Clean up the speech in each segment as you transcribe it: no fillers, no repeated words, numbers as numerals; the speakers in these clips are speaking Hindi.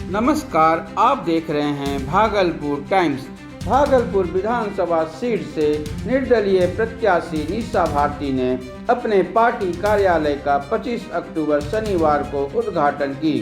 नमस्कार, आप देख रहे हैं भागलपुर टाइम्स। भागलपुर विधानसभा सीट से निर्दलीय प्रत्याशी निशा भारती ने अपने पार्टी कार्यालय का 25 अक्टूबर शनिवार को उद्घाटन की।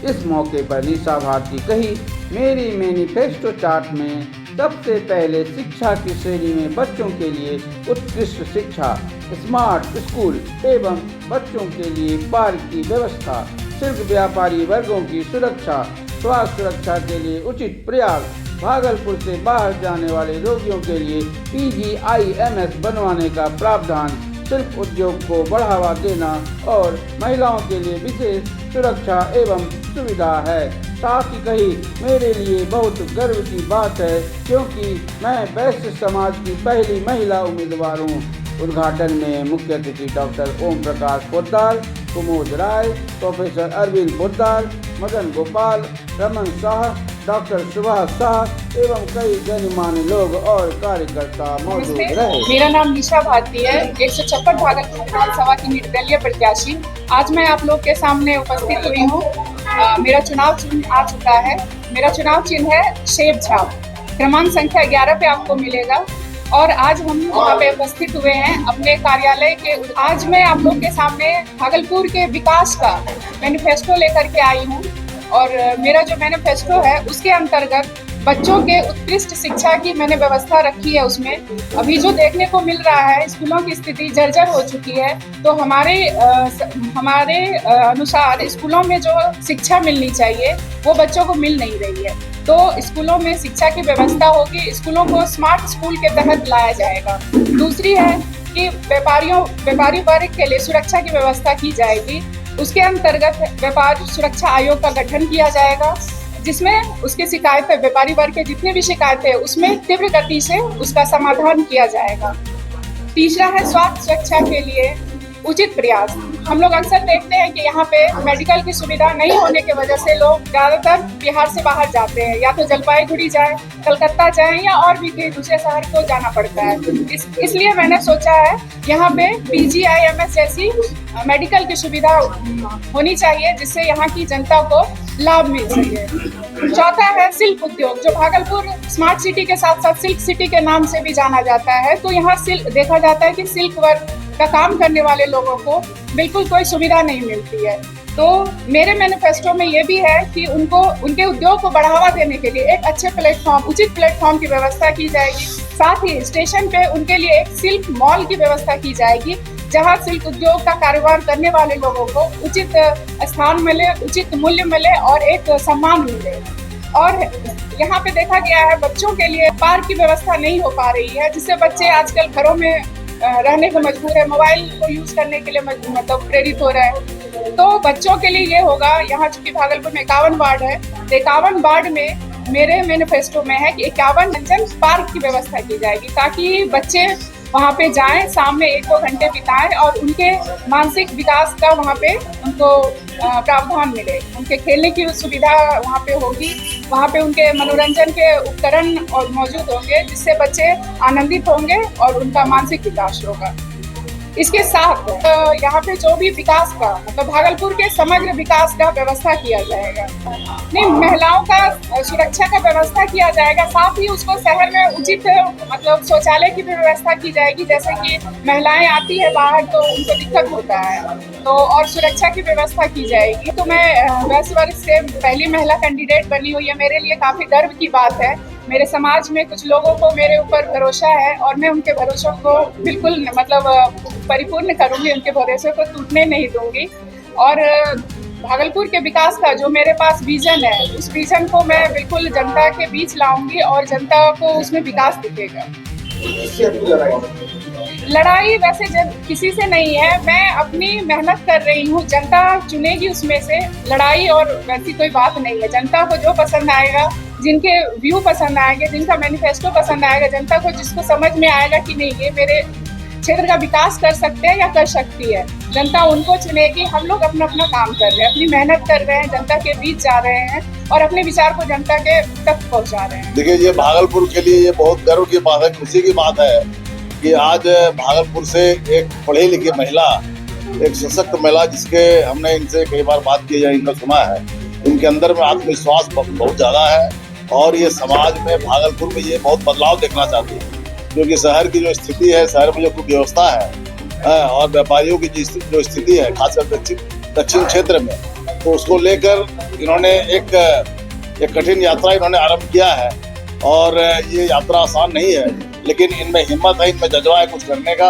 इस मौके पर निशा भारती कही, मेरी मैनिफेस्टो चार्ट में सबसे पहले शिक्षा की श्रेणी में बच्चों के लिए उत्कृष्ट शिक्षा, स्मार्ट स्कूल एवं बच्चों के लिए पार्क की व्यवस्था, सिर्फ व्यापारी वर्गों की सुरक्षा, स्वास्थ्य सुरक्षा के लिए उचित प्रयास, भागलपुर से बाहर जाने वाले रोगियों के लिए PGIMS बनवाने का प्रावधान, सिर्फ उद्योग को बढ़ावा देना और महिलाओं के लिए विशेष सुरक्षा एवं सुविधा है। साथ ही कही, मेरे लिए बहुत गर्व की बात है क्योंकि मैं वैश्य समाज की पहली महिला उम्मीदवार हूँ। उद्घाटन में मुख्य अतिथि डॉक्टर ओम प्रकाश पोद्दार, कुमोद राय, प्रोफेसर अरविंद पोद्दार, मदन गोपाल, रमन शाह, डॉक्टर सुभाष शाह एवं कई गणमान्य लोग और कार्यकर्ता मौजूद रहे। मेरा नाम निशा भारती है, 156 भागलपुर विधानसभा की निर्दलीय प्रत्याशी। आज मैं आप लोग के सामने उपस्थित हुई हूँ। मेरा चुनाव चिन्ह आ चुका है। मेरा चुनाव चिन्ह है शेप छाप, क्रमांक संख्या 11 पे आपको मिलेगा। और आज हम यहाँ पे उपस्थित हुए हैं अपने कार्यालय के। आज मैं आप लोग के सामने भागलपुर के विकास का मैनिफेस्टो लेकर के आई हूँ। और मेरा जो मैनिफेस्टो है उसके अंतर्गत बच्चों के उत्कृष्ट शिक्षा की मैंने व्यवस्था रखी है। उसमें अभी जो देखने को मिल रहा है, स्कूलों की स्थिति जर्जर हो चुकी है। तो हमारे अनुसार स्कूलों में जो शिक्षा मिलनी चाहिए वो बच्चों को मिल नहीं रही है। तो स्कूलों में शिक्षा की व्यवस्था होगी, स्कूलों को स्मार्ट स्कूल के तहत लाया जाएगा। दूसरी है कि व्यापारी वर्ग के लिए सुरक्षा की व्यवस्था की जाएगी। उसके अंतर्गत व्यापार सुरक्षा आयोग का गठन किया जाएगा, जिसमें उसकी शिकायतें, व्यापारी वर्ग के जितनी भी शिकायतें उसमें तीव्र गति से उसका समाधान किया जाएगा। तीसरा है स्वास्थ्य सुरक्षा के लिए उचित प्रयास। हम लोग अक्सर देखते हैं कि यहाँ पे मेडिकल की सुविधा नहीं होने की वजह से लोग ज्यादातर बिहार से बाहर जाते हैं, या तो जलपाईगुड़ी जाए, कलकत्ता जाए या और भी कई दूसरे शहर को जाना पड़ता है। इसलिए मैंने सोचा है यहाँ पे PGIMS जैसी मेडिकल की सुविधा होनी चाहिए, जिससे यहाँ की जनता को लाभ मिल सके। चौथा है सिल्क उद्योग, जो भागलपुर स्मार्ट सिटी के साथ साथ सिल्क सिटी के नाम से भी जाना जाता है। तो यहाँ देखा जाता है कि सिल्क वर्क का काम करने वाले लोगों को बिल्कुल कोई सुविधा नहीं मिलती है। तो मेरे मैनिफेस्टो में ये भी है कि उनके उद्योग को बढ़ावा देने के लिए एक अच्छे प्लेटफॉर्म, उचित प्लेटफॉर्म की व्यवस्था की जाएगी। साथ ही स्टेशन पे उनके लिए एक सिल्क मॉल की व्यवस्था की जाएगी, जहां सिल्क उद्योग का कारोबार करने वाले लोगों को उचित स्थान मिले, उचित मूल्य मिले और एक सम्मान मिले। और यहाँ पे देखा गया है बच्चों के लिए पार्क की व्यवस्था नहीं हो पा रही है, जिससे बच्चे आजकल घरों में रहने को मजबूर है, मोबाइल को यूज करने के लिए मतलब प्रेरित हो रहा है। तो बच्चों के लिए ये होगा, यहाँ चूंकि भागलपुर में 51 वार्ड है, 51 वार्ड में मेरे मैनिफेस्टो में है कि 51 पार्क की व्यवस्था की जाएगी, ताकि बच्चे वहाँ पे जाएं, शाम में 1-2 घंटे बिताएं और उनके मानसिक विकास का वहाँ पे उनको प्रावधान मिले। उनके खेलने की सुविधा वहाँ पे होगी, वहाँ पे उनके मनोरंजन के उपकरण और मौजूद होंगे, जिससे बच्चे आनंदित होंगे और उनका मानसिक विकास होगा। इसके साथ यहाँ पे जो भी विकास का मतलब भागलपुर के समग्र विकास का व्यवस्था किया जाएगा। नहीं, महिलाओं का सुरक्षा का व्यवस्था किया जाएगा। साथ ही उसको शहर में उचित मतलब शौचालय की भी व्यवस्था की जाएगी। जैसे कि महिलाएं आती है बाहर तो उनको दिक्कत होता है, तो और सुरक्षा की व्यवस्था की जाएगी। तो मैं वैश्य वर्ग से पहली महिला कैंडिडेट बनी हुई है, मेरे लिए काफी गर्व की बात है। मेरे समाज में कुछ लोगों को मेरे ऊपर भरोसा है और मैं उनके भरोसे को बिल्कुल मतलब परिपूर्ण करूंगी, उनके भरोसे को टूटने नहीं दूंगी। और भागलपुर के विकास का जो मेरे पास विजन है, उस विजन को मैं बिल्कुल जनता के बीच लाऊंगी और जनता को उसमें विकास दिखेगा। लड़ाई वैसे किसी से नहीं है, मैं अपनी मेहनत कर रही हूँ, जनता चुनेगी उसमें से। लड़ाई और वैसी कोई बात नहीं है। जनता को जो पसंद आएगा, जिनके व्यू पसंद आएंगे, जिनका मैनिफेस्टो पसंद आएगा, जनता को जिसको समझ में आएगा कि नहीं ये मेरे क्षेत्र का विकास कर सकते हैं या कर सकती है, जनता उनको चुनेगी। हम लोग अपना काम कर रहे हैं, अपनी मेहनत कर रहे हैं, जनता के बीच जा रहे हैं और अपने विचार को जनता के तक पहुंचा रहे हैं। देखिए, ये भागलपुर के लिए ये बहुत गर्व की बात है, खुशी की बात है कि आज भागलपुर से एक पढ़ी लिखी महिला, एक सशक्त महिला, जिसके हमने इनसे कई बार बात की है, इनका सुना है, इनके अंदर में आत्मविश्वास बहुत ज़्यादा है और ये समाज में भागलपुर में ये बहुत बदलाव देखना चाहती है, क्योंकि शहर की जो स्थिति है, शहर में जो कुव्यवस्था है और व्यापारियों की जो स्थिति है, खासकर दक्षिण क्षेत्र में, तो उसको लेकर इन्होंने एक कठिन यात्रा इन्होंने आरंभ किया है। और ये यात्रा आसान नहीं है, लेकिन इनमें हिम्मत है, इनमें जज्बा है कुछ करने का।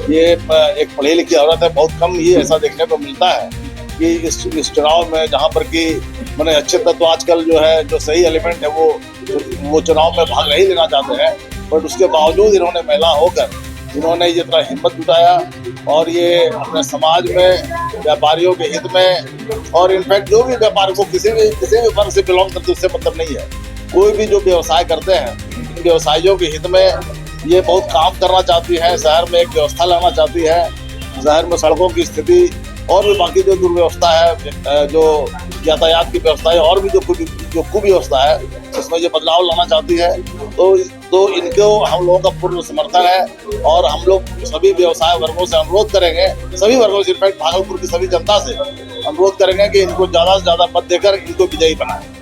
ये एक पढ़ी लिखी औरत है, बहुत कम ही ऐसा देखने को मिलता है कि इस चुनाव में, जहाँ पर कि मैंने अच्छे तत्व आजकल जो है, जो सही एलिमेंट है, वो चुनाव में भाग नहीं लेना चाहते हैं, बट उसके बावजूद इन्होंने महिला होकर इन्होंने ये इतना हिम्मत जुटाया और ये अपने समाज में व्यापारियों के हित में, और इनफैक्ट जो भी व्यापार को किसी भी वर्ग से बिलोंग करते उससे मतलब नहीं है, कोई भी जो व्यवसाय करते हैं, इन व्यवसायियों के हित में ये बहुत काम करना चाहती है। शहर में एक व्यवस्था लाना चाहती है, शहर में सड़कों की स्थिति और भी बाकी जो दुर्व्यवस्था है, जो यातायात की व्यवस्था है और भी जो कुव्यवस्था है, उसमें ये बदलाव लाना चाहती है। तो इनको हम लोगों का पूर्ण समर्थन है और हम लोग सभी व्यवसाय वर्गों से अनुरोध करेंगे, सभी वर्गों से, इनफैक्ट भागलपुर की सभी जनता से अनुरोध करेंगे कि इनको ज़्यादा से ज़्यादा मत देकर इनको विजयी बनाएं।